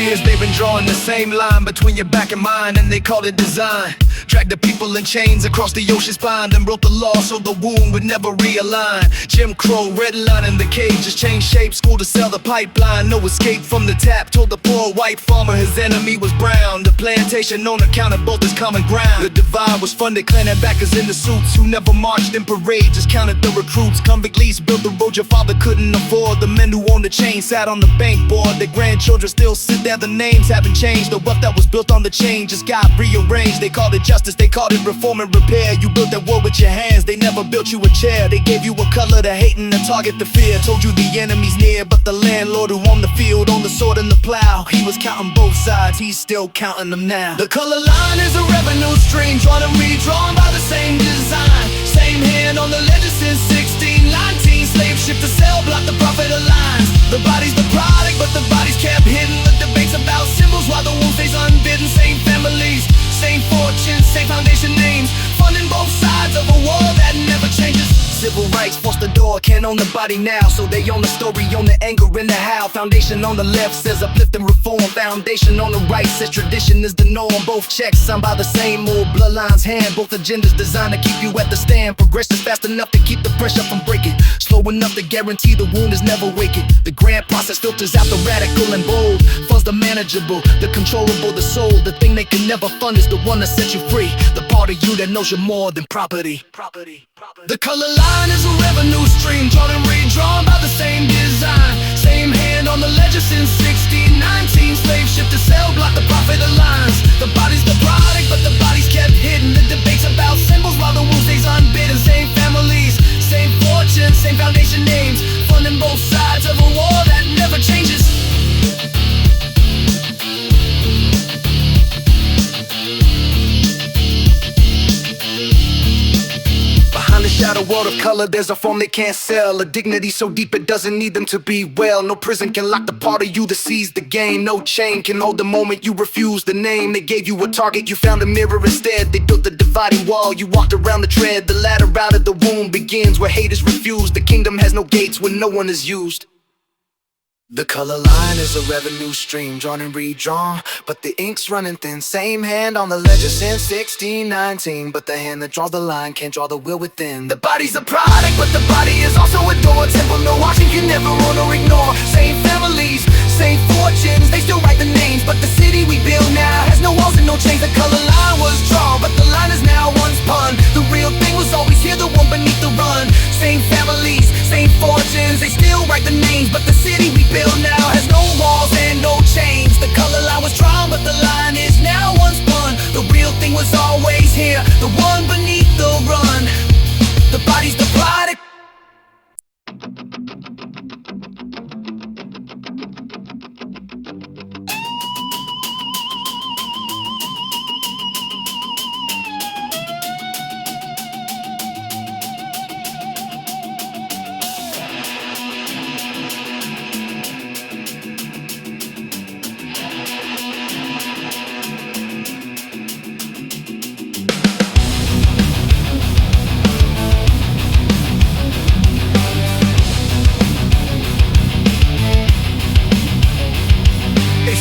years they've been drawing the same line between your back and mine, and they call it design. Dragged the people in chains across the ocean's spine, then wrote the law so the wound would never realign. Jim Crow, redlining the cage, just changed shape. School to sell the pipeline, no escape from the tap. Told the poor white farmer his enemy was brown. The plantation owner counted both as common ground. The divide was funded, clan backers in the suits who never marched in parade, just counted the recruits. Convict lease built the road your father couldn't afford. The men who owned the chain sat on the bank board. Their grandchildren still sit there, the names haven't changed. The wealth that was built on the chain just got rearranged. They called it justice, they called it reform and repair. You built that world with your hands, they never built you a chair. They gave you a color to hate and a target to fear. Told you the enemy's near, but the landlord who owned the field owned the sword and the plow. He was counting both sides, he's still counting them now. The color line is a revenue stream, drawn and redrawn by the same design. Same hand on the ledger since 1619. Slave ship to sell, block the profit of lines. The body's the product, but the body's kept hidden. The debates about symbols while the wound stays unbidden. Same families, same fortunes, same foundation names, funding both sides of a war that never changes. Civil rights forced the door, can't own the body now, so they own the story, own the anger and the how. Foundation on the left says uplift and reform. Foundation on the right says tradition is the norm. Both checks signed by the same old bloodline's hand. Both agendas designed to keep you at the stand. Progression fast enough to keep the pressure from breaking, slow enough to guarantee the wound is never waking. The grand process filters out the radical and bold, funds the manageable, the controllable, the soul. The thing they can never fund is the one that sets you free, the part of you that knows you're more than property. The color line is a revenue stream, drawn and redrawn by the same design. Same hand on the ledger since 1619. Slave ship to sell, block the profit of lines. The body's the product, but the body's kept hidden. The debates about symbols while the wound stays unbidden. Same families, same fortunes, same foundation names, funding both sides of a war that never changes. Behind the shadow world of color, there's a form they can't sell. A dignity so deep it doesn't need them to be well. No prison can lock the part of you that sees the game. No chain can hold the moment you refuse the name. They gave you a target, you found a mirror instead. They built the dividing wall, you walked around the tread. The ladder out of the womb begins where hate is refused. The kingdom has no gates when no one is used. The color line is a revenue stream, drawn and redrawn, but the ink's running thin. Same hand on the ledger since 1619, but the hand that draws the line can't draw the will within. The body's a product, but the body is also a door. Temple no watching can never run or ignore. Same families, same fortunes, they still write the names, but the city we build now has no walls and no chains. The color line was drawn, but the line is now one spun. The real thing was always here, the one beneath the run. Same families, same fortunes, they still write the names, but the city we build now has no walls and no chains. The color line was drawn, but the line is now one spun. The real thing was always here, the one beneath the run. The body's the product.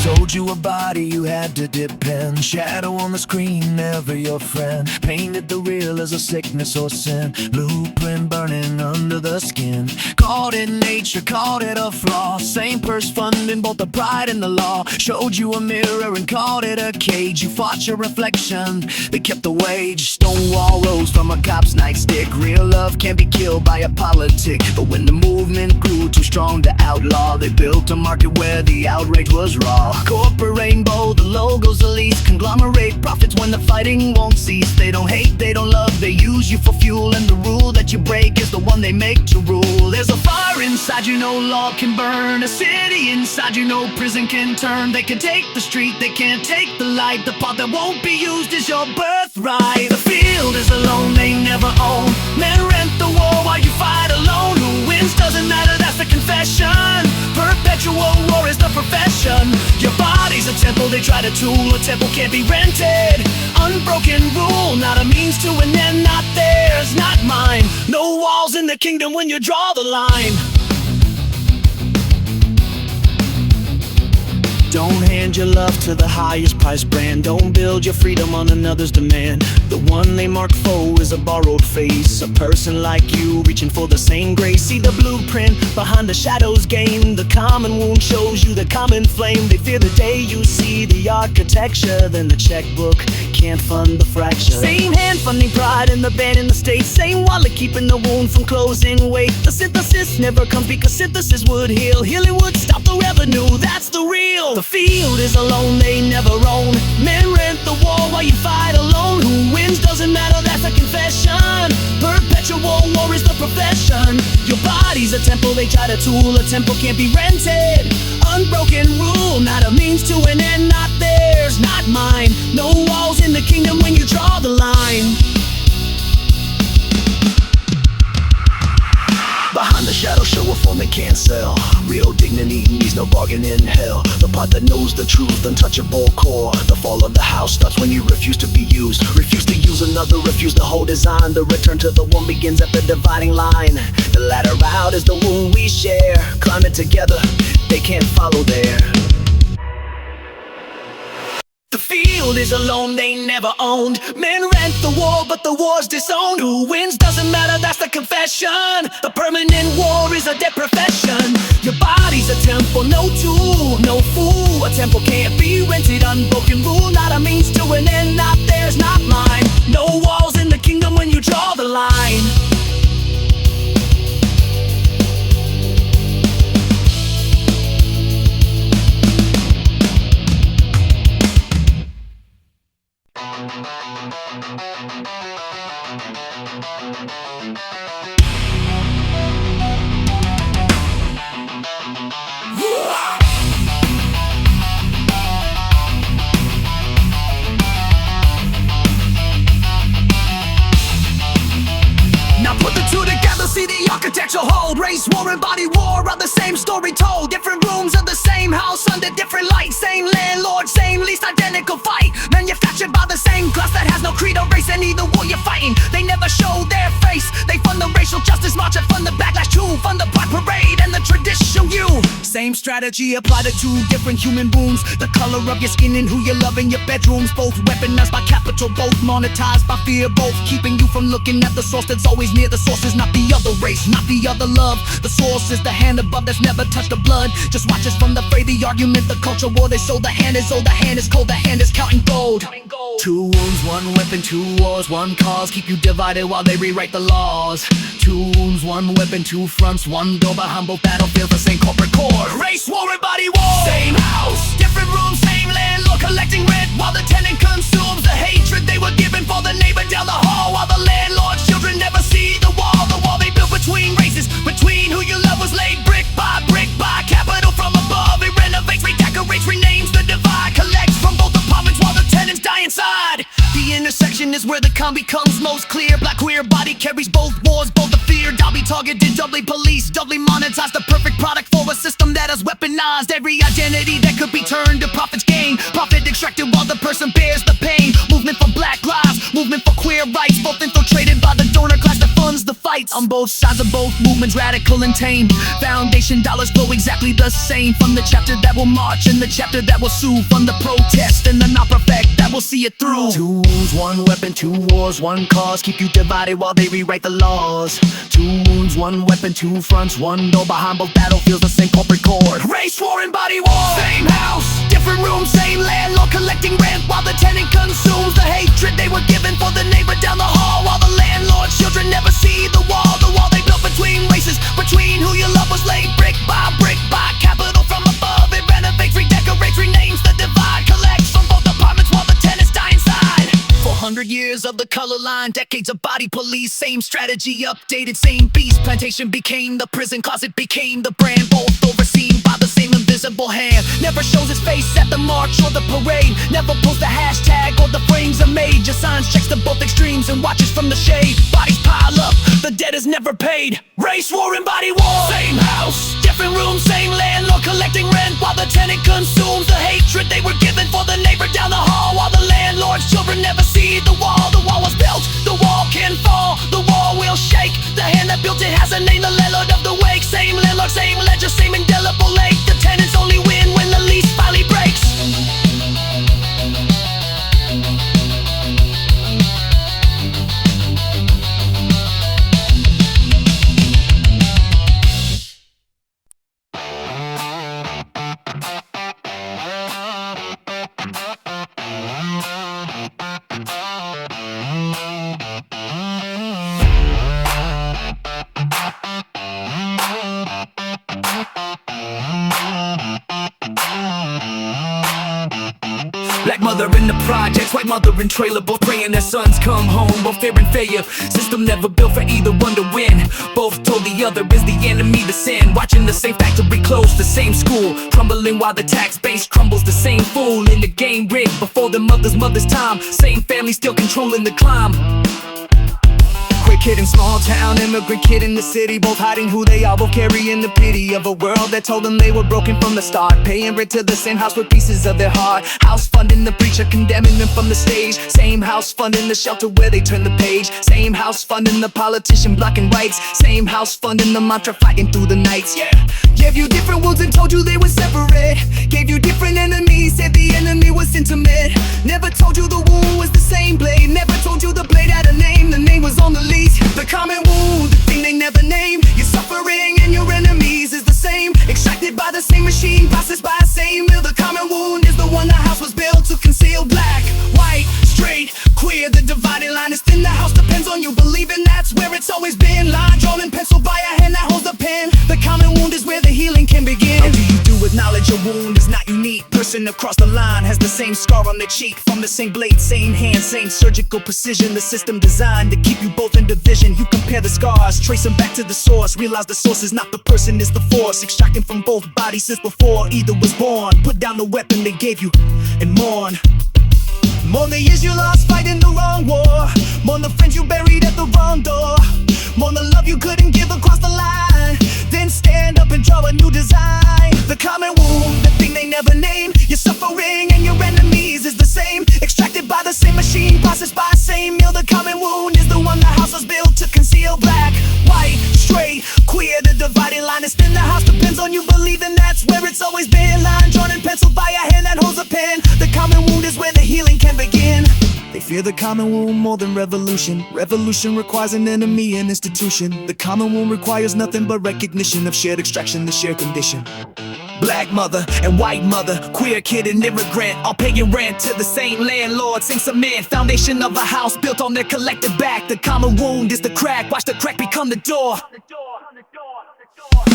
Sold you a body you had to depend. Shadow on the screen, never your friend. Painted the real as a sickness or sin. Blueprint burning under the skin. Called it nature, called it a flaw. Same purse funding both the pride and the law. Showed you a mirror and called it a cage. You fought your reflection, they kept the wage. Stonewall rose from a cop's nightstick. Real love can't be killed by a politic. But when the movement grew too strong to outlaw, they built a market where the outrage was raw. Corporate rainbow, the logo's the least. Conglomerate profits when the fighting won't cease. They don't hate, they don't love, they use you for fuel. And the rule that you break is the one they make to rule. There's a fire inside you, no law can burn. A city inside you, no prison can turn. They can take the street, they can't take the light. The part that won't be used is your birthright. The field is a loan they never own. Men rent the war while you fight alone. Who wins doesn't matter, that's the confession. Perpetual war is the profession. Your body's a temple, they try to tool. A temple can't be rented. Unbroken rule, not a means to an end. Not theirs, not mine. No walls in the kingdom when you draw the line. Don't hand your love to the highest price brand. Don't build your freedom on another's demand. The one they mark foe is a borrowed face, a person like you reaching for the same grace. See the blueprint behind the shadows gain. The common wound shows you the common flame. They fear the day you see the architecture, then the checkbook can't fund the fracture. Same hand funding pride in the band in the state, same wallet keeping the wound from closing. Wait, the synthesis never comes because synthesis would heal. Healing would stop the revenue, that's the real. The field is alone, they never own. Men rent the war while you fight alone. Who wins doesn't matter, that's a confession. Perpetual war is the profession. Your body's a temple, they try to tool. A temple can't be rented. Unbroken rule, not a means to an end. Not theirs, not mine. No walls in the kingdom when you draw the line. Behind the shadow show a form they can't sell. Real dignity needs no bargain in hell. The part that knows the truth, untouchable core. The fall of the house starts when you refuse to be used. Refuse to use another, refuse the whole design. The return to the one begins at the dividing line. The ladder out is the wound we share. Climb it together, they can't follow there. The field is alone, they never owned. Men rent the war, but the war's disowned. Who wins doesn't matter, that's the confession. The permanent war is a dead profession. Your body's a temple, no tool, no fool. A temple can't be rented, unbroken rule. Not a means to an end, not theirs, not mine. No walls in the kingdom when you draw the line. Now put the two together, see the architecture hold. Race war and body war are the same story told. Different rooms of the same house under different lights. Same landlord, same least identical fight. Manufactured by the same class that has no creed or race. And either war you're fighting, they never show their face. They fund the racial justice march and fund the backlash too. Fund the pride parade and the traditional you. Same strategy applied to two different human wounds. The color of your skin and who you love in your bedrooms. Both weaponized by capital, both monetized by fear. Both keeping you from looking at the source that's always near. The source is not the other race, not the other love. The source is the hand above that's never touched the blood. Just watch us from the fray, the argument, the culture war. They sold the hand is old, the hand is cold, the hand is counting gold. Two wounds, one weapon, two wars, one cause. Keep you divided while they rewrite the laws. Two wounds, one weapon, two fronts, one door behind both battlefields, the same corporate core. Race war and body war. Same house, different rooms, same landlord collecting rent while the tenant consumes the hatred they were given for the neighbor down the hall. While the landlord's children never see the wall they built between races, between who you love was laid brick by capital from above. It renovates, redecorates, renames the divide, collects from both apartments while the tenants die inside. The intersection is where the con becomes most clear. Black queer body carries both wars, both the fear. Doubly targeted, doubly policed, doubly monetized. The perfect product for a system that has weaponized every identity that could be turned to profit's gain. Profit extracted while the person bears the pain. Movement for black lives, movement for queer rights. Both infiltrated by the donor class that funds the fights. On both sides of both movements, radical and tame. Foundation dollars flow exactly the same. From the chapter that will march and the chapter that will sue. From the protest and the not perfect that will see it through. Two wounds, one weapon, two wars, one cause. Keep you divided while they rewrite the laws. Two wounds, one weapon, two fronts, one door behind both battlefields, the same corporate core. Race war and body war. Same house, different rooms, same landlord collecting rent while the tenant consumes the hatred they were given for the neighbor down the hall. While the landlord's children never see the wall they built between races, between who you love was laid brick by capital from above. It renovates, redecorates, renames the divide, collects from both apartments while the tenants die inside. 400 years of the color line, decades of body police. Same strategy updated, same beast. Plantation became the prison, closet became the brand. Both overseen by the same invisible hand. Never shows its face at the march or the parade. Never posts the hashtag or the frames are made. Just signs checks to both extremes and watches from the shade. Bodies pile up, the debt is never paid. Race war and body war. Same house, different rooms, same landlord collecting rent while the tenant consumes the hatred they were given for the neighbor down the hall. While the landlord's children never see the wall was built, the wall can fall, the wall will shake. The hand that built it has a name, the landlord of the wake. Same landlord, same ledger, same indelible lake. The tenants only win when the lease finally breaks. Black mother in the projects, white mother in trailer, both praying their sons come home, both fearing failure. System never built for either one to win. Both told the other is the enemy to sin. Watching the same factory close, the same school crumbling while the tax base crumbles. The same fool in the game rigged before the mother's time. Same family still controlling the climb. Quick kid in small town, immigrant kid in the city, both hiding who they are, both carrying the pity of a world that told them they were broken from the start. Paying rent to the same house with pieces of their heart. House funding the preacher, condemning them from the stage. Same house funding the shelter where they turn the page. Same house funding the politician blocking rights. Same house funding the mantra fighting through the nights. Yeah, gave you different worlds and told you they were separate. Gave you different enemies, said the enemy was intimate. Never told you the wound was the same blade. Never told you the blade had a name, the name was on the lease. The common wound, the thing they never name. Your suffering and your enemies is the same. Extracted by the same machine, processed by the same mill. The common wound is the one the house was built to conceal. Black, white, straight, queer, the dividing line is thin. The house depends on you believing that's where it's always been. Line drawn in pencil by a hand that holds the pen. The common wound is where the healing can begin. How do you do with knowledge? A wound is not unique. Person across the line has the same scar on their cheek. From the same blade, same hand, same surgical precision. The system designed to keep you both in division. You compare the scars, trace them back to the source. Realize the source is not the person, it's the force. Extracting from both bodies since before either was born. Put down the weapon they gave you and mourn. Mourn the years you lost fighting the wrong war. Mourn the friends you buried at the wrong door. Mourn the love you couldn't give across the line. Then stand up and draw a new design. The common wound, the thing they never name. Your suffering and your enemies is the same. Extracted by the same machine, processed by the same mill. The common wound is the one the house was built to conceal. Black, white, straight, queer, the dividing line is thin. The house depends on you believing that's where it's always been. Line drawn in pencil by a hand that holds a pen. The common wound is where the healing can begin. They fear the common wound more than revolution. Revolution requires an enemy and institution. The common wound requires nothing but recognition of shared extraction, the shared condition. Black mother and white mother, queer kid and immigrant, all paying rent to the same landlord, same cement. Foundation of a house built on their collective back. The common wound is the crack, watch the crack become the door.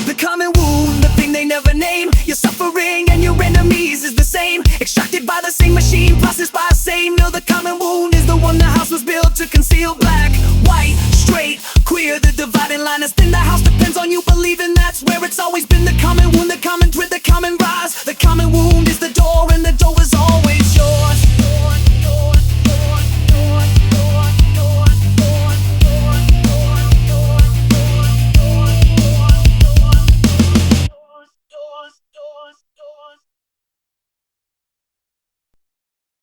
The common wound, the thing they never name. Your suffering and your enemies is the same. Extracted by the same machine, processed by the same mill. The common wound is the one the house was built to conceal. Black, white, straight, queer, the dividing line is thin. The house depends on you believing that's where it's always been. The common wound, the common thread, the common rise. The common wound is the door and the door is always yours.